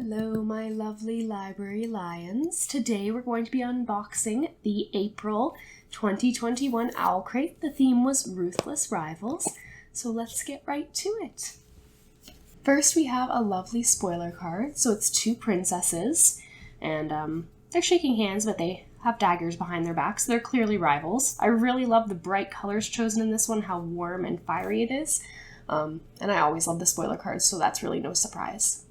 Hello, my lovely library lions. Today we're going to be unboxing the April 2021 Owlcrate. The theme was Ruthless Rivals, so let's get right to it. First, we have a lovely spoiler card. So it's two princesses, and they're shaking hands, but they have daggers behind their backs. So they're clearly rivals. I really love the bright colors chosen in this one, how warm and fiery it is. And I always love the spoiler cards, so that's really no surprise.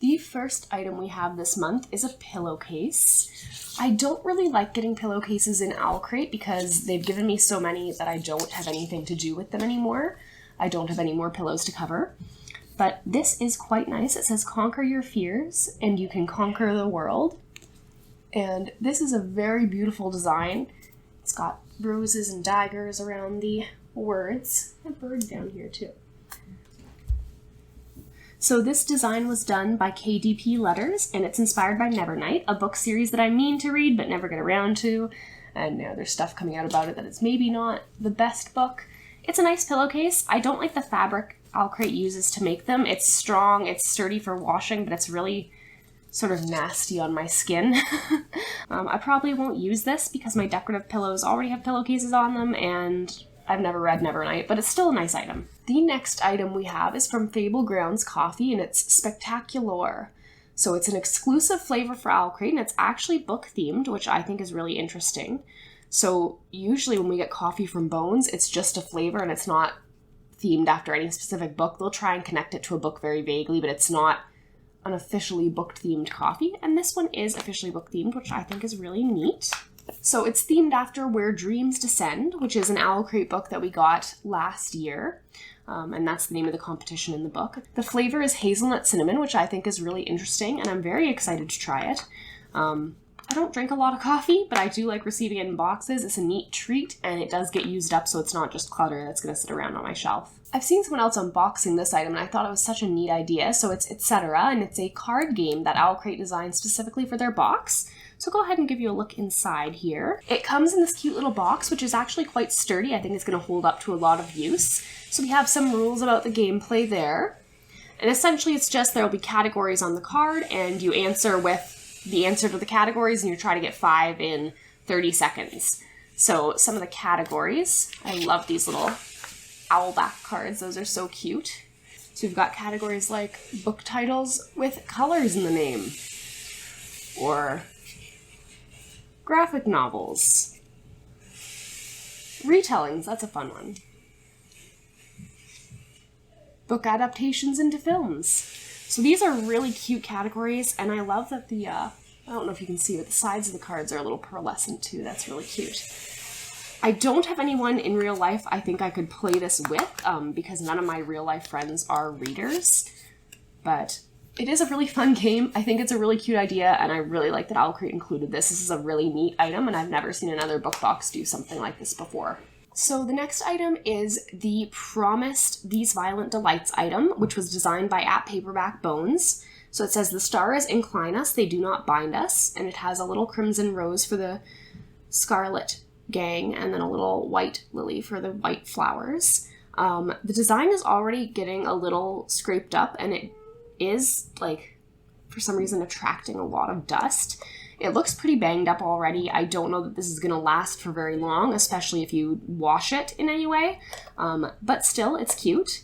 The first item we have this month is a pillowcase. I don't really like getting pillowcases in Owlcrate because they've given me so many that I don't have anything to do with them anymore. I don't have any more pillows to cover. But this is quite nice. It says conquer your fears and you can conquer the world. And this is a very beautiful design. It's got roses and daggers around the words. A bird down here too. So this design was done by KDP Letters, and it's inspired by Nevernight, a book series that I mean to read but never get around to. And now there's stuff coming out about it that it's maybe not the best book. It's a nice pillowcase. I don't like the fabric Owlcrate uses to make them. It's strong, it's sturdy for washing, but it's really sort of nasty on my skin. I probably won't use this because my decorative pillows already have pillowcases on them, and I've never read Nevernight, but it's still a nice item. The next item we have is from Fable Grounds Coffee, and it's Spectacular. So it's an exclusive flavor for Owlcrate, and it's actually book-themed, which I think is really interesting. So usually when we get coffee from Bones, it's just a flavor, and it's not themed after any specific book. They'll try and connect it to a book very vaguely, but it's not an officially book-themed coffee. And this one is officially book-themed, which I think is really neat. So it's themed after Where Dreams Descend, which is an Owlcrate book that we got last year. And that's the name of the competition in the book. The flavor is hazelnut cinnamon, which I think is really interesting, and I'm very excited to try it. I don't drink a lot of coffee, but I do like receiving it in boxes. It's a neat treat, and it does get used up, so it's not just clutter that's going to sit around on my shelf. I've seen someone else unboxing this item, and I thought it was such a neat idea. So it's Etcetera, and it's a card game that Owlcrate designed specifically for their box. So go ahead and give you a look inside here. It comes in this cute little box, which is actually quite sturdy. I think it's going to hold up to a lot of use. So we have some rules about the gameplay there. And essentially it's just there'll be categories on the card, and you answer with the answer to the categories, and you try to get 5 in 30 seconds. So some of the categories, I love these little owlback cards. Those are so cute. So we've got categories like book titles with colors in the name, or graphic novels, retellings, that's a fun one, book adaptations into films. So these are really cute categories, and I love that the, I don't know if you can see, but the sides of the cards are a little pearlescent too. That's really cute. I don't have anyone in real life I think I could play this with, because none of my real life friends are readers, but it is a really fun game. I think it's a really cute idea, and I really like that Owlcrate included this. This is a really neat item, and I've never seen another book box do something like this before. So the next item is the promised These Violent Delights item, which was designed by At Paperback Bones. So it says, the stars incline us, they do not bind us, and it has a little crimson rose for the scarlet gang, and then a little white lily for the white flowers. The design is already getting a little scraped up, and it is, like, for some reason attracting a lot of dust. It looks pretty banged up already. I don't know that this is going to last for very long, especially if you wash it in any way. But still, it's cute.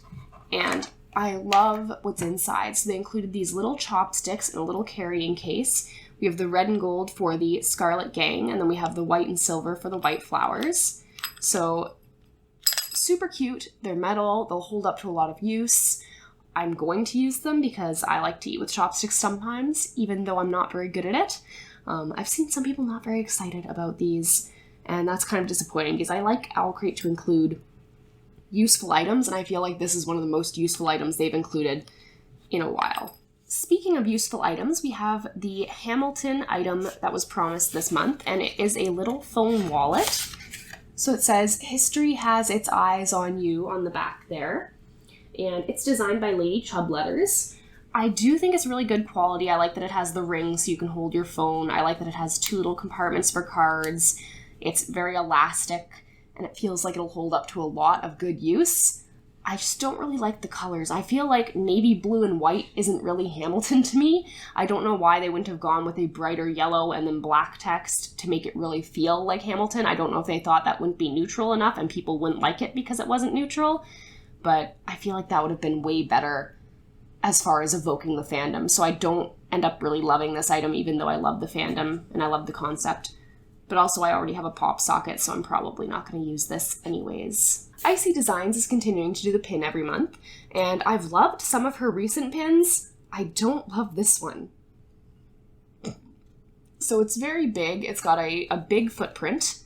And I love what's inside. So they included these little chopsticks in a little carrying case. We have the red and gold for the Scarlet Gang, and then we have the white and silver for the white flowers. So super cute. They're metal. They'll hold up to a lot of use. I'm going to use them because I like to eat with chopsticks sometimes, even though I'm not very good at it. I've seen some people not very excited about these, and that's kind of disappointing because I like Owlcrate to include useful items, and I feel like this is one of the most useful items they've included in a while. Speaking of useful items, we have the Hamilton item that was promised this month, and it is a little phone wallet. So it says, history has its eyes on you on the back there. And it's designed by Lady Chub Letters. I do think it's really good quality. I like that it has the ring so you can hold your phone. I like that it has 2 little compartments for cards. It's very elastic, and it feels like it'll hold up to a lot of good use. I just don't really like the colors. I feel like navy blue and white isn't really Hamilton to me. I don't know why they wouldn't have gone with a brighter yellow and then black text to make it really feel like Hamilton. I don't know if they thought that wouldn't be neutral enough and people wouldn't like it because it wasn't neutral, but I feel like that would have been way better as far as evoking the fandom. So I don't end up really loving this item, even though I love the fandom and I love the concept. But also I already have a pop socket, so I'm probably not going to use this anyways. Icy Designs is continuing to do the pin every month, and I've loved some of her recent pins. I don't love this one. So it's very big. It's got a big footprint.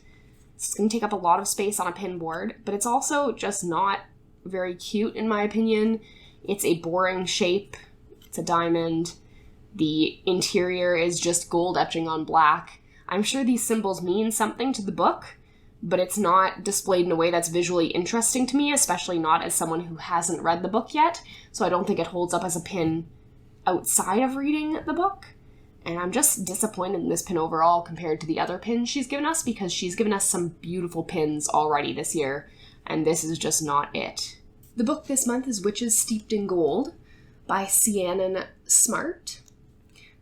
It's going to take up a lot of space on a pin board, but it's also just not very cute in my opinion. It's a boring shape. It's a diamond. The interior is just gold etching on black. I'm sure these symbols mean something to the book, but it's not displayed in a way that's visually interesting to me, especially not as someone who hasn't read the book yet, so I don't think it holds up as a pin outside of reading the book. And I'm just disappointed in this pin overall compared to the other pins she's given us, because she's given us some beautiful pins already this year, and this is just not it. The book this month is Witches Steeped in Gold by Ciannon Smart.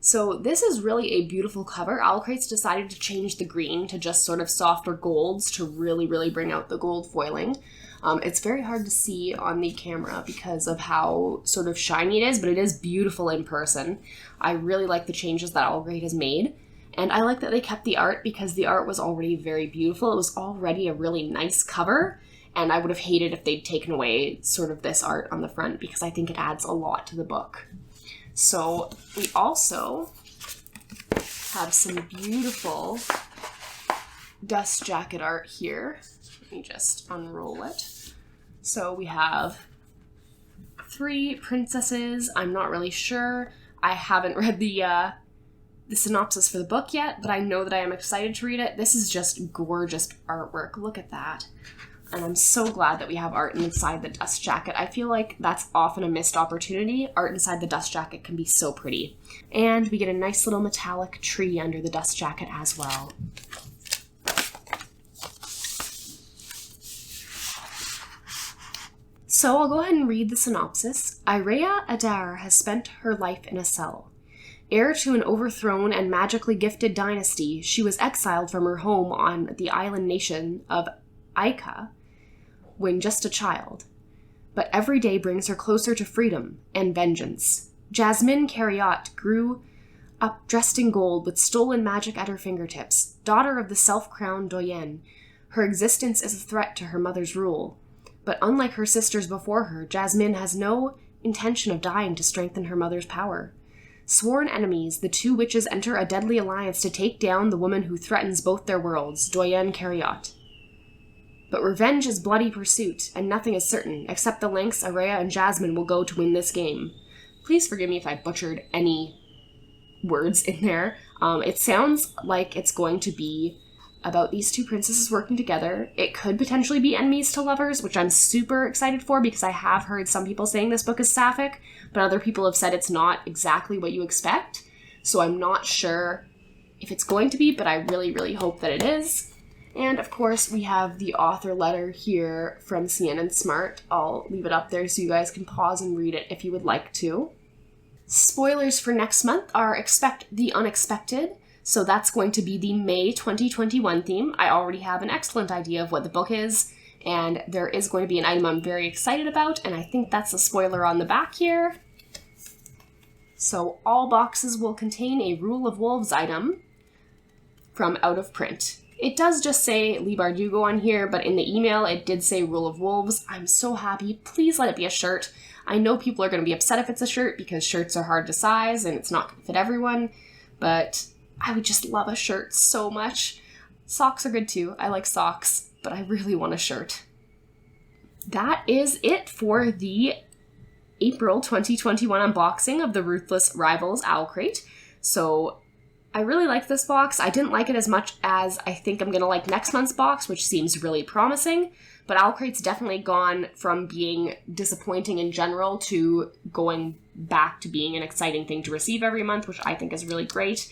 So this is really a beautiful cover. Owlcrate's decided to change the green to just sort of softer golds to really, really bring out the gold foiling. It's very hard to see on the camera because of how sort of shiny it is, but it is beautiful in person. I really like the changes that Owlcrate has made. And I like that they kept the art because the art was already very beautiful. It was already a really nice cover. And I would have hated if they'd taken away sort of this art on the front because I think it adds a lot to the book. So we also have some beautiful dust jacket art here. Let me just unroll it. So we have 3 princesses. I'm not really sure. I haven't read the synopsis for the book yet, but I know that I am excited to read it. This is just gorgeous artwork. Look at that. And I'm so glad that we have art inside the dust jacket. I feel like that's often a missed opportunity. Art inside the dust jacket can be so pretty. And we get a nice little metallic tree under the dust jacket as well. So I'll go ahead and read the synopsis. Irea Adar has spent her life in a cell. Heir to an overthrown and magically gifted dynasty, she was exiled from her home on the island nation of Ica when just a child. But every day brings her closer to freedom and vengeance. Jasmine Carriot grew up dressed in gold with stolen magic at her fingertips, daughter of the self-crowned Doyen. Her existence is a threat to her mother's rule. But unlike her sisters before her, Jasmine has no intention of dying to strengthen her mother's power. Sworn enemies, the 2 witches enter a deadly alliance to take down the woman who threatens both their worlds, Doyen Carriot. But revenge is bloody pursuit, and nothing is certain, except the lengths Irea and Jasmine will go to win this game. Please forgive me if I butchered any words in there. It sounds like it's going to be about these 2 princesses working together. It could potentially be enemies to lovers, which I'm super excited for because I have heard some people saying this book is sapphic, but other people have said it's not exactly what you expect. So I'm not sure if it's going to be, but I really, really hope that it is. And of course, we have the author letter here from Ciannon Smart. I'll leave it up there so you guys can pause and read it if you would like to. Spoilers for next month are Expect the Unexpected. So that's going to be the May 2021 theme. I already have an excellent idea of what the book is, and there is going to be an item I'm very excited about, and I think that's a spoiler on the back here. So all boxes will contain a Rule of Wolves item from Out of Print. It does just say Lee Bardugo on here, but in the email it did say Rule of Wolves. I'm so happy. Please let it be a shirt. I know people are going to be upset if it's a shirt because shirts are hard to size and it's not going to fit everyone, but I would just love a shirt so much. Socks are good too. I like socks, but I really want a shirt. That is it for the April 2021 unboxing of the Ruthless Rivals Owlcrate. So I really like this box. I didn't like it as much as I think I'm going to like next month's box, which seems really promising. But Owlcrate's definitely gone from being disappointing in general to going back to being an exciting thing to receive every month, which I think is really great.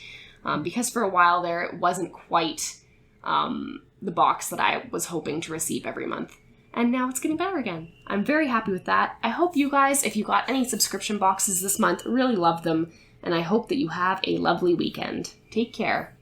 Because for a while there, it wasn't quite the box that I was hoping to receive every month. and now it's getting better again. I'm very happy with that. I hope you guys, if you got any subscription boxes this month, really loved them, and I hope that you have a lovely weekend. Take care.